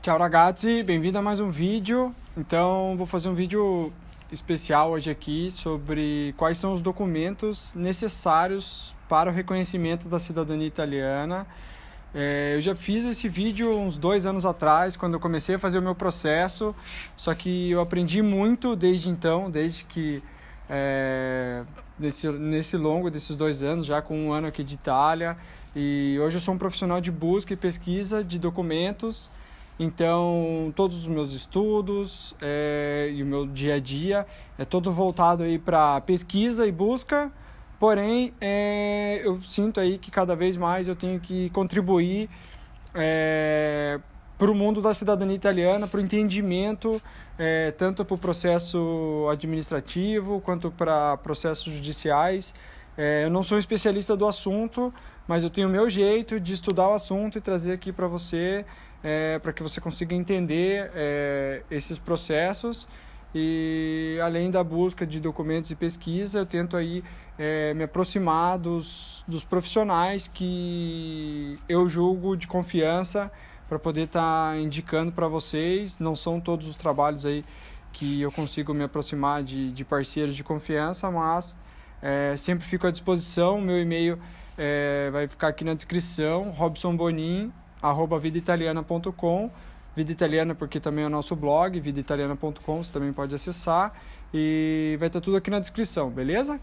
Ciao ragazzi, bem-vindo a mais um vídeo. Então, vou fazer um vídeo especial hoje aqui sobre quais são os documentos necessários para o reconhecimento da cidadania italiana. Eu já fiz esse vídeo uns 2 anos atrás, quando eu comecei a fazer o meu processo, só que eu aprendi muito desde então, desde que nesse longo desses 2 anos, já com 1 ano aqui de Itália, e hoje eu sou um profissional de busca e pesquisa de documentos. Então, todos os meus estudos e o meu dia a dia é todo voltado aí para pesquisa e busca, porém, eu sinto aí que cada vez mais eu tenho que contribuir para o mundo da cidadania italiana, para o entendimento, tanto para o processo administrativo quanto para processos judiciais. Eu não sou especialista do assunto, mas eu tenho o meu jeito de estudar o assunto e trazer aqui para você, para que você consiga entender esses processos. E além da busca de documentos e pesquisa, eu tento aí me aproximar dos profissionais que eu julgo de confiança para poder estar indicando para vocês. Não são todos os trabalhos aí que eu consigo me aproximar de parceiros de confiança, mas sempre fico à disposição. Meu e-mail vai ficar aqui na descrição, robsonbonin@vidaitaliana.com. Vida Italiana porque também é o nosso blog, vidaitaliana.com, você também pode acessar, e vai estar tudo aqui na descrição, beleza?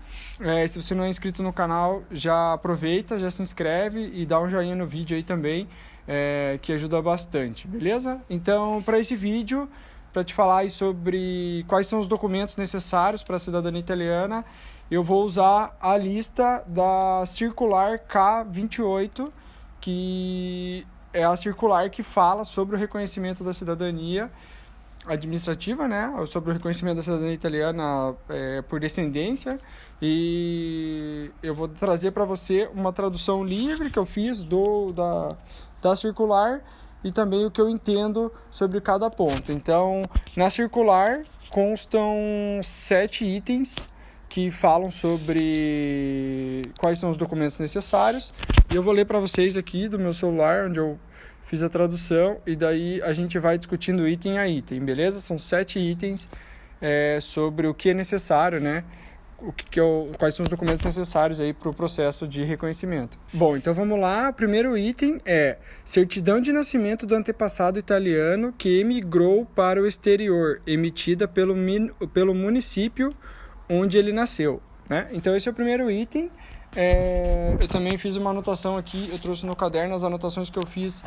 Se você não é inscrito no canal, já aproveita, já se inscreve e dá um joinha no vídeo aí também, que ajuda bastante, beleza? Então, para esse vídeo, para te falar aí sobre quais são os documentos necessários para a cidadania italiana, eu vou usar a lista da Circular K28, que é a circular que fala sobre o reconhecimento da cidadania administrativa, né? Sobre o reconhecimento da cidadania italiana por descendência. E eu vou trazer para você uma tradução livre que eu fiz da circular e também o que eu entendo sobre cada ponto. Então, na circular constam 7 itens que falam sobre quais são os documentos necessários. E eu vou ler para vocês aqui do meu celular, onde eu fiz a tradução, e daí a gente vai discutindo item a item, beleza? São 7 itens sobre o que é necessário, né? Quais são os documentos necessários aí para o processo de reconhecimento. Bom, então vamos lá. O primeiro item é certidão de nascimento do antepassado italiano que emigrou para o exterior, emitida pelo município onde ele nasceu, né? Então esse é o primeiro item. Eu também fiz uma anotação aqui, eu trouxe no caderno as anotações que eu fiz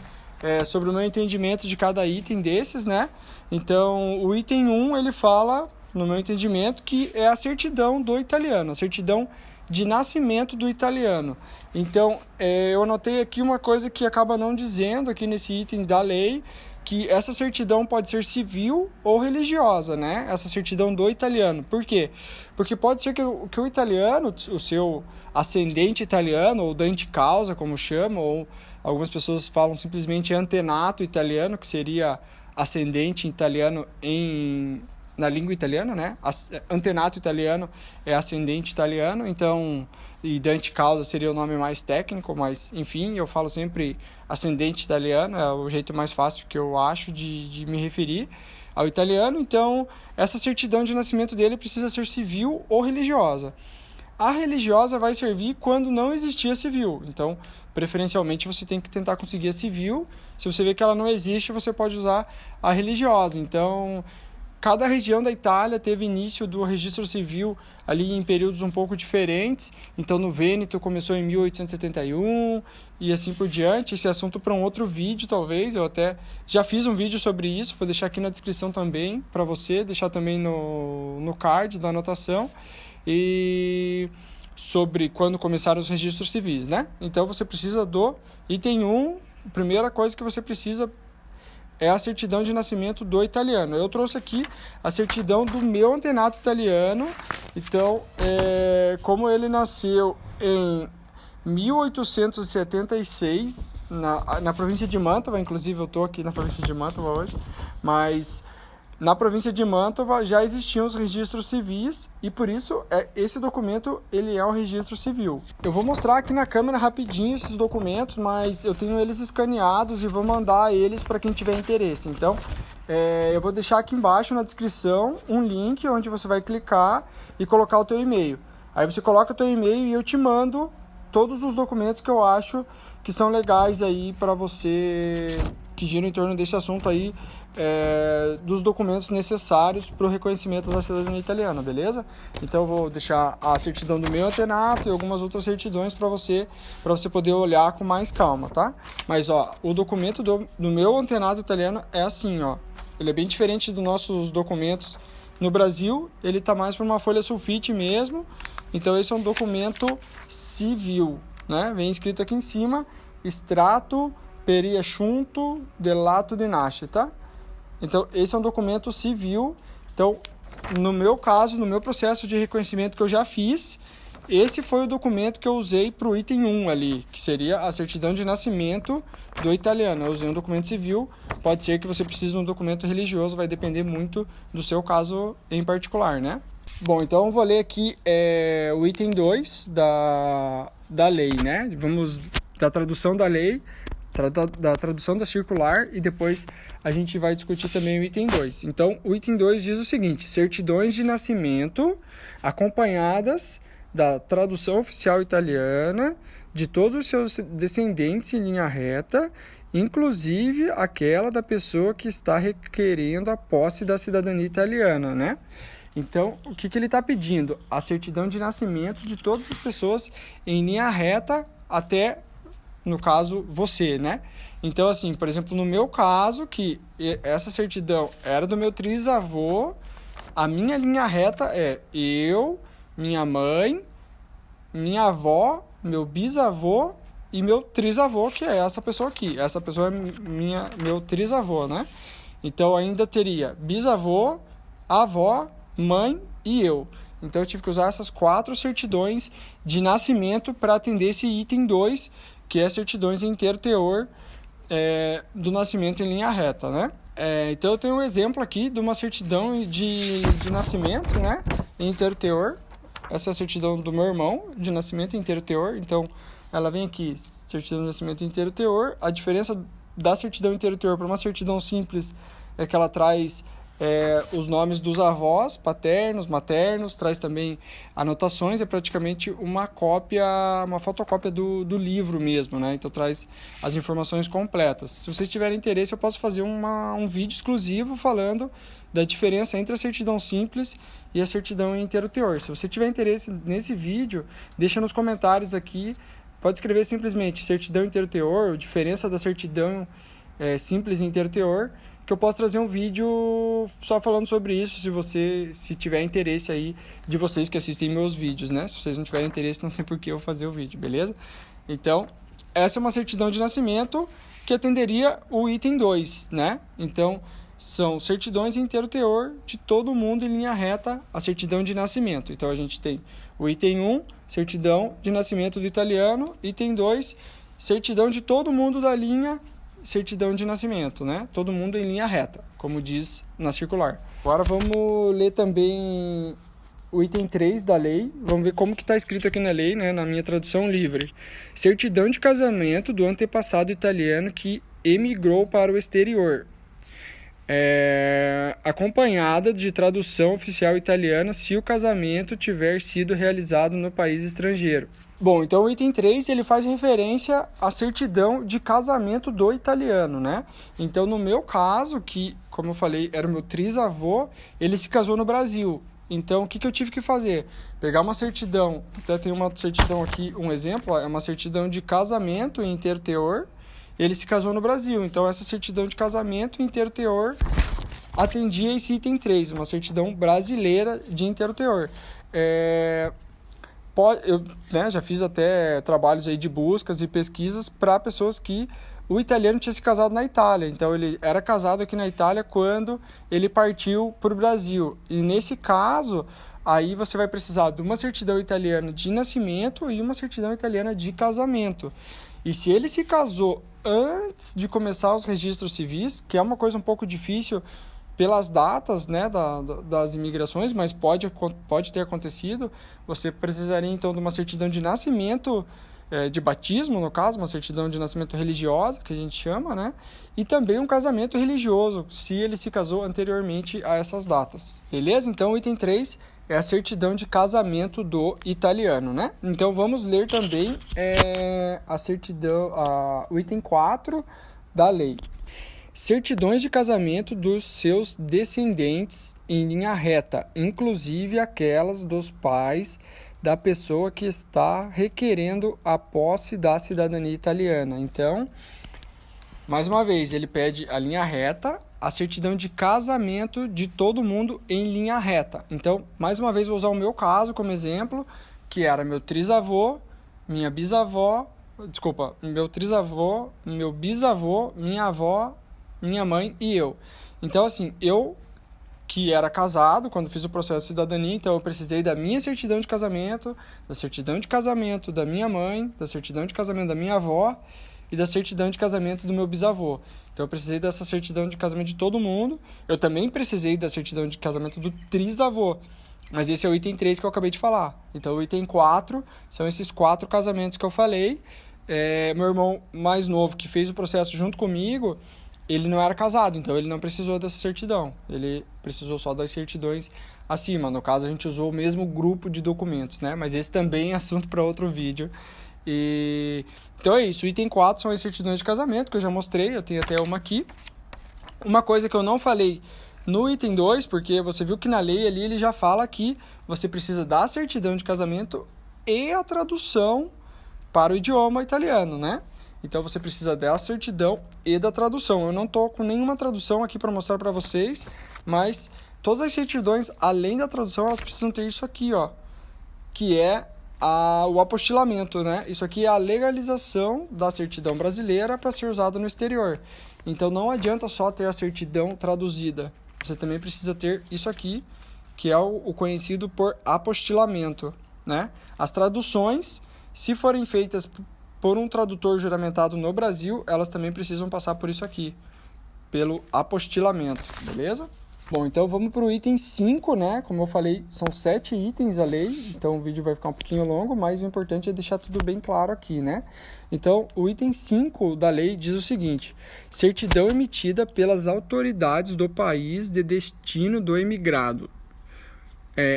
sobre o meu entendimento de cada item desses, né? Então o item 1, ele fala, no meu entendimento, que é a certidão do italiano, a certidão de nascimento do italiano. Então eu anotei aqui uma coisa que acaba não dizendo aqui nesse item da lei, que essa certidão pode ser civil ou religiosa, né? Essa certidão do italiano. Por quê? Porque pode ser que o italiano, o seu ascendente italiano, ou dante causa, como chamam, ou algumas pessoas falam simplesmente antenato italiano, que seria ascendente italiano na língua italiana, né? Antenato italiano é ascendente italiano, então, e dante causa seria o nome mais técnico, mas enfim, eu falo sempre ascendente italiano, é o jeito mais fácil que eu acho de me referir ao italiano. Então, essa certidão de nascimento dele precisa ser civil ou religiosa. A religiosa vai servir quando não existia civil, então, preferencialmente, você tem que tentar conseguir a civil. Se você vê que ela não existe, você pode usar a religiosa. Então, cada região da Itália teve início do registro civil ali em períodos um pouco diferentes. Então, no Vêneto começou em 1871 e assim por diante. Esse assunto para um outro vídeo, talvez. Eu até já fiz um vídeo sobre isso. Vou deixar aqui na descrição também para você, deixar também no card da anotação. E sobre quando começaram os registros civis, né? Então, você precisa do item 1. A primeira coisa que você precisa é a certidão de nascimento do italiano. Eu trouxe aqui a certidão do meu antenato italiano. Então, como ele nasceu em 1876, na província de Mantova, inclusive eu estou aqui na província de Mantova hoje, mas na província de Mantova já existiam os registros civis e por isso esse documento ele é um registro civil. Eu vou mostrar aqui na câmera rapidinho esses documentos, mas eu tenho eles escaneados e vou mandar eles para quem tiver interesse. Então, eu vou deixar aqui embaixo na descrição um link onde você vai clicar e colocar o teu e-mail. Aí você coloca o teu e-mail e eu te mando todos os documentos que eu acho que são legais aí para você, que giram em torno desse assunto aí, dos documentos necessários para o reconhecimento da cidadania italiana, beleza? Então eu vou deixar a certidão do meu antenato e algumas outras certidões para você poder olhar com mais calma, tá? Mas ó, o documento do meu antenato italiano é assim, ó. Ele é bem diferente dos nossos documentos no Brasil, ele tá mais para uma folha sulfite mesmo. Então esse é um documento civil, né? Vem escrito aqui em cima, extrato per assunto dell'atto di nascita. Então, esse é um documento civil. Então, no meu caso, no meu processo de reconhecimento que eu já fiz, esse foi o documento que eu usei para o item 1 ali, que seria a certidão de nascimento do italiano. Eu usei um documento civil, pode ser que você precise de um documento religioso, vai depender muito do seu caso em particular, né? Bom, então eu vou ler aqui o item 2 da lei, né? Vamos da tradução da lei, da tradução da circular, e depois a gente vai discutir também o item 2. Então, o item 2 diz o seguinte: certidões de nascimento acompanhadas da tradução oficial italiana de todos os seus descendentes em linha reta, inclusive aquela da pessoa que está requerendo a posse da cidadania italiana, né? Então, o que ele está pedindo? A certidão de nascimento de todas as pessoas em linha reta até, no caso, você, né? Então, assim, por exemplo, no meu caso, que essa certidão era do meu trisavô, a minha linha reta é eu, minha mãe, minha avó, meu bisavô e meu trisavô, que é essa pessoa aqui. Essa pessoa é meu trisavô, né? Então, ainda teria bisavô, avó, mãe e eu. Então, eu tive que usar essas 4 certidões de nascimento para atender esse item 2, que é certidões em inteiro teor do nascimento em linha reta, né? Então, eu tenho um exemplo aqui de uma certidão de nascimento, né, em inteiro teor. Essa é a certidão do meu irmão de nascimento em inteiro teor. Então, ela vem aqui, certidão de nascimento em inteiro teor. A diferença da certidão em inteiro teor para uma certidão simples é que ela traz os nomes dos avós, paternos, maternos, traz também anotações, é praticamente uma fotocópia do livro mesmo, né? Então traz as informações completas. Se vocês tiverem interesse, eu posso fazer um vídeo exclusivo falando da diferença entre a certidão simples e a certidão em inteiro teor. Se você tiver interesse nesse vídeo, deixa nos comentários aqui, pode escrever simplesmente certidão em inteiro teor, diferença da certidão simples em inteiro teor, que eu posso trazer um vídeo só falando sobre isso, se tiver interesse aí de vocês que assistem meus vídeos, né? Se vocês não tiverem interesse, não tem por que eu fazer o vídeo, beleza? Então, essa é uma certidão de nascimento que atenderia o item 2, né? Então, são certidões em inteiro teor de todo mundo em linha reta, a certidão de nascimento. Então, a gente tem o item 1, certidão de nascimento do italiano, item 2, certidão de todo mundo da linha, certidão de nascimento, né? Todo mundo em linha reta, como diz na circular. Agora vamos ler também o item 3 da lei. Vamos ver como que está escrito aqui na lei, né? Na minha tradução livre. Certidão de casamento do antepassado italiano que emigrou para o exterior. Acompanhada de tradução oficial italiana se o casamento tiver sido realizado no país estrangeiro. Bom, então o item 3 ele faz referência à certidão de casamento do italiano, né? Então no meu caso, que como eu falei, era o meu trisavô, ele se casou no Brasil. Então o que eu tive que fazer? Pegar uma certidão, até tem uma certidão aqui, um exemplo, ó, é uma certidão de casamento em inteiro teor. Ele se casou no Brasil, então essa certidão de casamento em inteiro teor atendia esse item 3, uma certidão brasileira de inteiro teor. Eu já fiz até trabalhos aí de buscas e pesquisas para pessoas que o italiano tinha se casado na Itália, então ele era casado aqui na Itália quando ele partiu para o Brasil. E nesse caso, aí você vai precisar de uma certidão italiana de nascimento e uma certidão italiana de casamento. E se ele se casou antes de começar os registros civis, que é uma coisa um pouco difícil pelas datas, né, das imigrações, mas pode ter acontecido, você precisaria então de uma certidão de nascimento, de batismo, no caso, uma certidão de nascimento religiosa, que a gente chama, né, e também um casamento religioso, se ele se casou anteriormente a essas datas. Beleza? Então, o item 3 é a certidão de casamento do italiano, né? Então, vamos ler também a certidão, o item 4 da lei. Certidões de casamento dos seus descendentes em linha reta, inclusive aquelas dos pais da pessoa que está requerendo a posse da cidadania italiana. Então, mais uma vez, ele pede a linha reta, a certidão de casamento de todo mundo em linha reta. Então, mais uma vez, vou usar o meu caso como exemplo, que era meu trisavô, minha bisavó, meu trisavô, meu bisavô, minha avó, minha mãe e eu. Então, assim, eu que era casado quando fiz o processo de cidadania, então eu precisei da minha certidão de casamento, da certidão de casamento da minha mãe, da certidão de casamento da minha avó e da certidão de casamento do meu bisavô. Então eu precisei dessa certidão de casamento de todo mundo. Eu também precisei da certidão de casamento do trisavô. Mas esse é o item 3 que eu acabei de falar. Então o item 4 são esses 4 casamentos que eu falei. Meu irmão mais novo, que fez o processo junto comigo, ele não era casado, então ele não precisou dessa certidão. Ele precisou só das certidões acima. No caso, a gente usou o mesmo grupo de documentos, né? Mas esse também é assunto para outro vídeo. Então é isso. O item 4 são as certidões de casamento, que eu já mostrei. Eu tenho até uma aqui. Uma coisa que eu não falei no item 2, porque você viu que na lei ali ele já fala que você precisa da certidão de casamento e a tradução para o idioma italiano, né? Então você precisa da certidão e da tradução. Eu não estou com nenhuma tradução aqui para mostrar para vocês, mas todas as certidões, além da tradução, elas precisam ter isso aqui, ó, que é o apostilamento, né? Isso aqui é a legalização da certidão brasileira para ser usada no exterior. Então não adianta só ter a certidão traduzida. Você também precisa ter isso aqui, que é o conhecido por apostilamento, né? As traduções, se forem feitas por um tradutor juramentado no Brasil, elas também precisam passar por isso aqui, pelo apostilamento, beleza? Bom, então vamos para o item 5, né? Como eu falei, são 7 itens a lei, então o vídeo vai ficar um pouquinho longo, mas o importante é deixar tudo bem claro aqui, né? Então, o item 5 da lei diz o seguinte: certidão emitida pelas autoridades do país de destino do emigrado,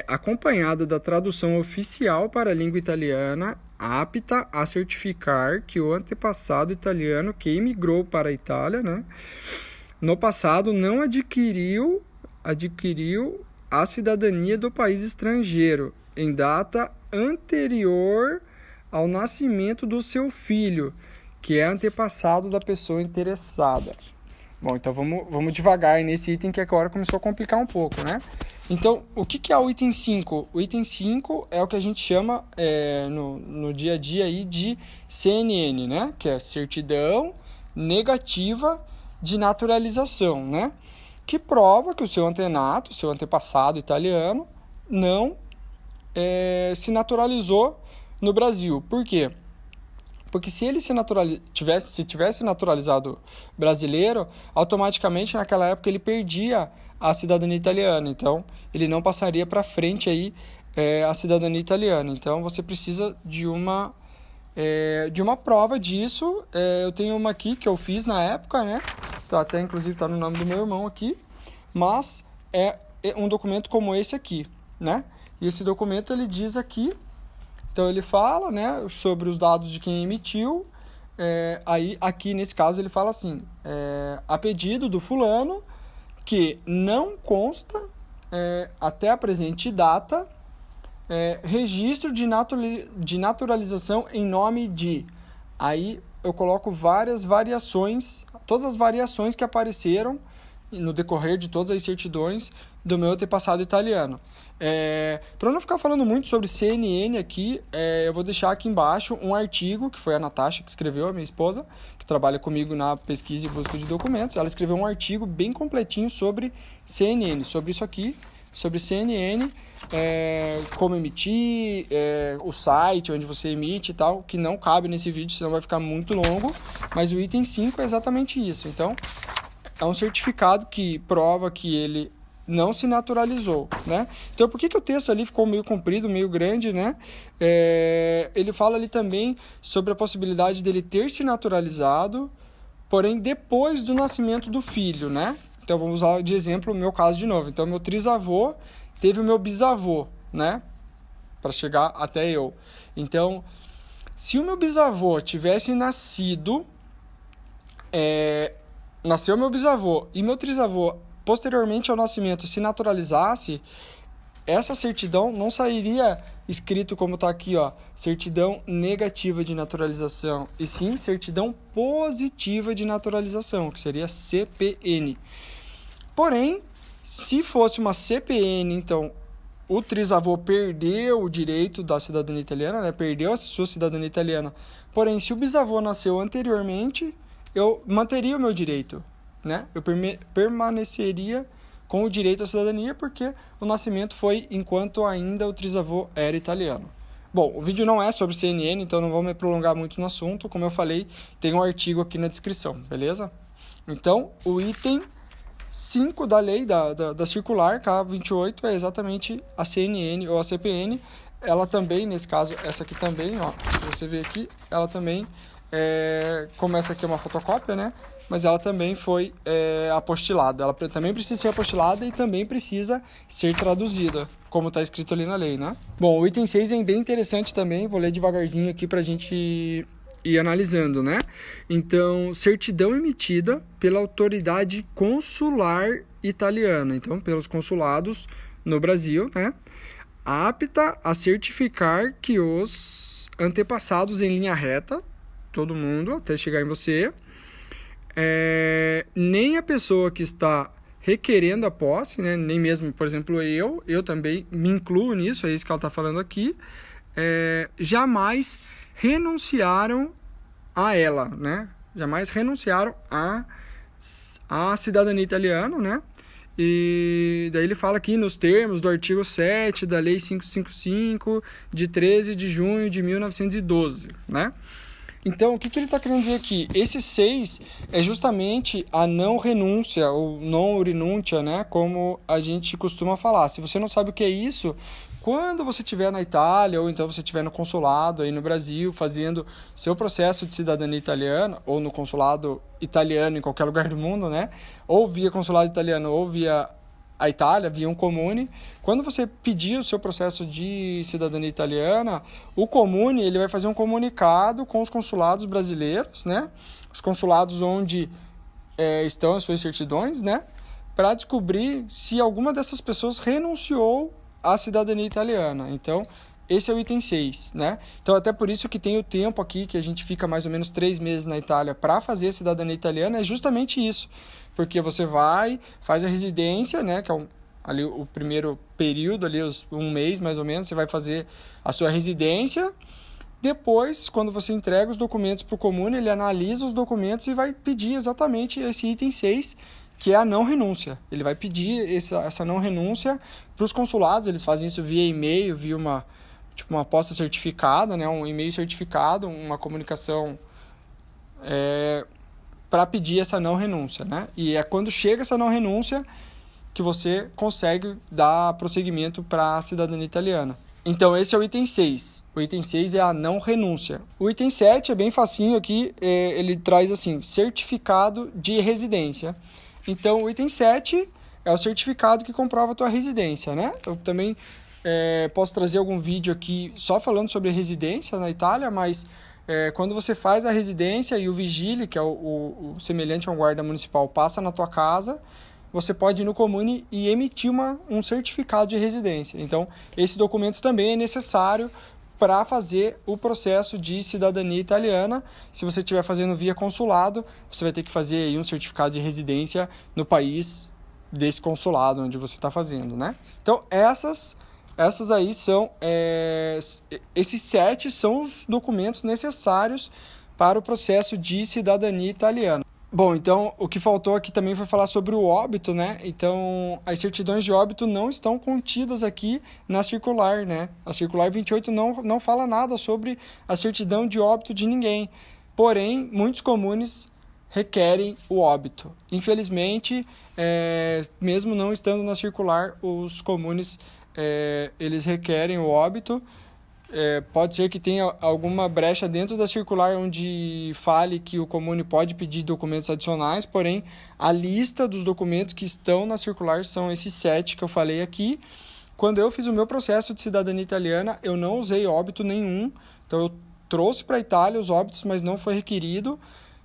acompanhada da tradução oficial para a língua italiana, apta a certificar que o antepassado italiano que emigrou para a Itália, né, no passado não adquiriu a cidadania do país estrangeiro em data anterior ao nascimento do seu filho, que é antepassado da pessoa interessada. Bom, então vamos devagar nesse item que agora começou a complicar um pouco, né? Então, o que é o item 5? O item 5 é o que a gente chama no dia a dia aí de CNN, né? Que é certidão negativa de naturalização, né? Que prova que o seu antepassado italiano, não se naturalizou no Brasil. Por quê? Porque se ele tivesse naturalizado brasileiro, automaticamente naquela época ele perdia a cidadania italiana. Então, ele não passaria para frente aí a cidadania italiana. Então, você precisa de uma prova disso. Eu tenho uma aqui que eu fiz na época, né? Até inclusive está no nome do meu irmão aqui. Mas é um documento como esse aqui, né? E esse documento ele diz aqui. Então, ele fala, né, sobre os dados de quem emitiu. Aí, aqui, nesse caso, ele fala assim: a pedido do fulano, que não consta, até a presente data, registro de naturalização em nome de... Aí, eu coloco várias variações, todas as variações que apareceram no decorrer de todas as certidões do meu antepassado italiano. Para não ficar falando muito sobre CNN aqui, eu vou deixar aqui embaixo um artigo, que foi a Natasha que escreveu, a minha esposa, que trabalha comigo na pesquisa e busca de documentos. Ela escreveu um artigo bem completinho sobre CNN, sobre isso aqui, sobre CNN, como emitir, o site onde você emite e tal, que não cabe nesse vídeo, senão vai ficar muito longo, mas o item 5 é exatamente isso. Então, é um certificado que prova que ele não se naturalizou, né? Então, por que o texto ali ficou meio comprido, meio grande, né? Ele fala ali também sobre a possibilidade dele ter se naturalizado, porém depois do nascimento do filho, né? Então, vamos usar de exemplo o meu caso de novo. Então, meu trisavô teve o meu bisavô, né? Para chegar até eu. Então, se o meu bisavô tivesse nascido, nasceu meu bisavô e meu trisavô posteriormente ao nascimento se naturalizasse, essa certidão não sairia escrito como está aqui, ó, certidão negativa de naturalização, e sim certidão positiva de naturalização, que seria CPN. Porém, se fosse uma CPN, então o trisavô perdeu o direito da cidadania italiana, né? Perdeu a sua cidadania italiana. Porém, se o bisavô nasceu anteriormente, eu manteria o meu direito, né? Eu permaneceria com o direito à cidadania, porque o nascimento foi enquanto ainda o trisavô era italiano. Bom, o vídeo não é sobre CNN, então não vou me prolongar muito no assunto. Como eu falei, tem um artigo aqui na descrição, beleza? Então, o item 5 da lei, da circular K28, é exatamente a CNN ou a CPN. Ela também, nesse caso, essa aqui também, ó, se você ver aqui, ela também, como essa aqui é uma fotocópia, né? Mas ela também foi apostilada. Ela também precisa ser apostilada e também precisa ser traduzida, como está escrito ali na lei, né? Bom, o item 6 é bem interessante também, vou ler devagarzinho aqui para a gente ir analisando, né? Então, certidão emitida pela autoridade consular italiana, então, pelos consulados no Brasil, né? Apta a certificar que os antepassados em linha reta, todo mundo, até chegar em você, nem a pessoa que está requerendo a posse, né, nem mesmo, por exemplo, eu também me incluo nisso, é isso que ela está falando aqui, jamais renunciaram a ela, né, jamais renunciaram à cidadania italiana, né, e daí ele fala aqui nos termos do artigo 7 da Lei 555, de 13 de junho de 1912, né. Então, o que ele está querendo dizer aqui? Esse 6 é justamente a não renúncia, ou non renúncia, né? Como a gente costuma falar. Se você não sabe o que é isso, quando você estiver na Itália, ou então você estiver no consulado aí no Brasil, fazendo seu processo de cidadania italiana, ou no consulado italiano em qualquer lugar do mundo, né? Ou via consulado italiano, ou via a Itália, via um comune. Quando você pedir o seu processo de cidadania italiana, o comune ele vai fazer um comunicado com os consulados brasileiros, né? Os consulados onde estão as suas certidões, né? Para descobrir se alguma dessas pessoas renunciou à cidadania italiana. Então, esse é o item 6, né? Então, até por isso que tem o tempo aqui, que a gente fica mais ou menos 3 meses na Itália para fazer a cidadania italiana, é justamente isso. Porque você faz a residência, né? Que é ali o primeiro período, ali um mês mais ou menos, você vai fazer a sua residência. Depois, quando você entrega os documentos para o comune, ele analisa os documentos e vai pedir exatamente esse item 6, que é a não renúncia. Ele vai pedir essa não renúncia para os consulados, eles fazem isso via e-mail, via uma posta certificada, né? Um e-mail certificado, uma comunicação para pedir essa não renúncia, né? E é quando chega essa não renúncia que você consegue dar prosseguimento para a cidadania italiana. Então, esse é o item 6. O item 6 é a não renúncia. O item 7 é bem facinho aqui, ele traz assim, certificado de residência. Então, o item 7 é o certificado que comprova a tua residência, né? Eu também posso trazer algum vídeo aqui só falando sobre residência na Itália, mas quando você faz a residência e o vigílio, que é o semelhante a um guarda municipal, passa na tua casa, você pode ir no comune e emitir um certificado de residência. Então, esse documento também é necessário para fazer o processo de cidadania italiana. Se você estiver fazendo via consulado, você vai ter que fazer aí um certificado de residência no país desse consulado onde você está fazendo, né? Então, essas aí são... esses 7 são os documentos necessários para o processo de cidadania italiana. Bom, então, o que faltou aqui também foi falar sobre o óbito, né? Então, as certidões de óbito não estão contidas aqui na circular, né? A circular 28 não fala nada sobre a certidão de óbito de ninguém. Porém, muitos comunes requerem o óbito. Infelizmente, mesmo não estando na circular, os comunes eles requerem o óbito. Pode ser que tenha alguma brecha dentro da circular onde fale que o comune pode pedir documentos adicionais, porém a lista dos documentos que estão na circular são esses 7 que eu falei aqui. Quando eu fiz o meu processo de cidadania italiana, eu não usei óbito nenhum, então eu trouxe para a Itália os óbitos, mas não foi requerido.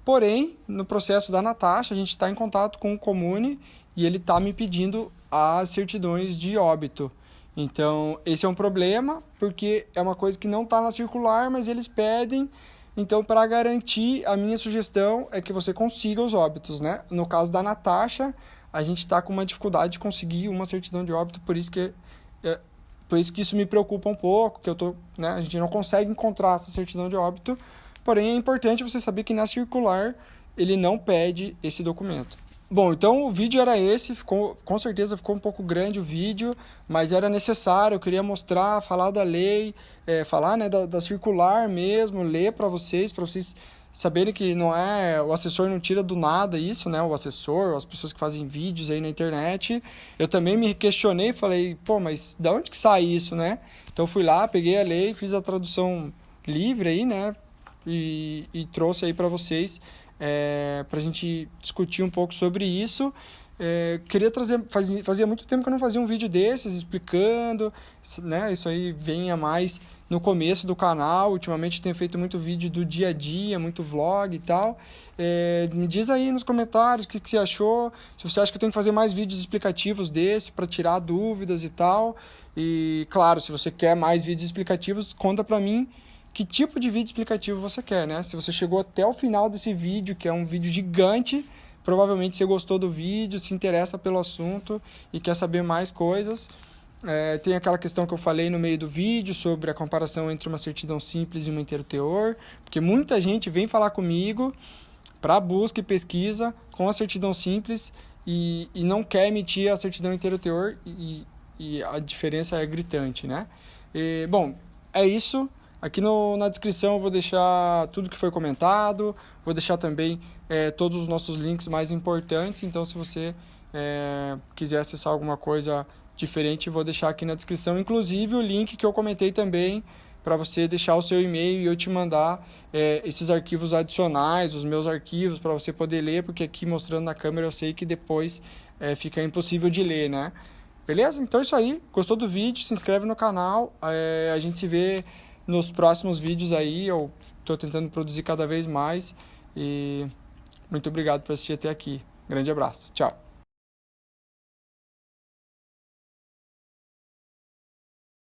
Porém, no processo da Natasha, a gente está em contato com o comune e ele está me pedindo as certidões de óbito. Então, esse é um problema, porque é uma coisa que não está na circular, mas eles pedem. Então, para garantir, a minha sugestão é que você consiga os óbitos, né? No caso da Natasha, a gente está com uma dificuldade de conseguir uma certidão de óbito, por isso que isso me preocupa um pouco, que a gente não consegue encontrar essa certidão de óbito. Porém, é importante você saber que na circular ele não pede esse documento. Bom, então o vídeo era esse, com certeza ficou um pouco grande o vídeo, mas era necessário, eu queria mostrar, falar da lei, falar, né, da circular mesmo, ler para vocês saberem que não o assessor não tira do nada isso, né, o assessor, as pessoas que fazem vídeos aí na internet. Eu também me questionei, falei, mas da onde que sai isso, né? Então fui lá, peguei a lei, fiz a tradução livre aí, né, e trouxe aí para vocês, para a gente discutir um pouco sobre isso. Queria trazer, fazia muito tempo que eu não fazia um vídeo desses explicando, né? Isso aí vem a mais no começo do canal. Ultimamente tenho feito muito vídeo do dia a dia, muito vlog e tal. Me diz aí nos comentários o que você achou, se você acha que eu tenho que fazer mais vídeos explicativos desse para tirar dúvidas e tal. E claro, se você quer mais vídeos explicativos, conta para mim que tipo de vídeo explicativo você quer, né? Se você chegou até o final desse vídeo, que é um vídeo gigante, provavelmente você gostou do vídeo, se interessa pelo assunto e quer saber mais coisas. Tem aquela questão que eu falei no meio do vídeo sobre a comparação entre uma certidão simples e uma inteiro-teor, porque muita gente vem falar comigo para busca e pesquisa com a certidão simples e não quer emitir a certidão inteiro-teor e a diferença é gritante, né? Bom, é isso. Aqui na descrição eu vou deixar tudo que foi comentado, vou deixar também todos os nossos links mais importantes, então se você quiser acessar alguma coisa diferente, vou deixar aqui na descrição, inclusive o link que eu comentei também, para você deixar o seu e-mail e eu te mandar esses arquivos adicionais, os meus arquivos, para você poder ler, porque aqui mostrando na câmera eu sei que depois fica impossível de ler, né? Beleza? Então é isso aí, gostou do vídeo, se inscreve no canal, a gente se vê nos próximos vídeos aí. Eu estou tentando produzir cada vez mais e muito obrigado por assistir até aqui. Grande abraço. Tchau.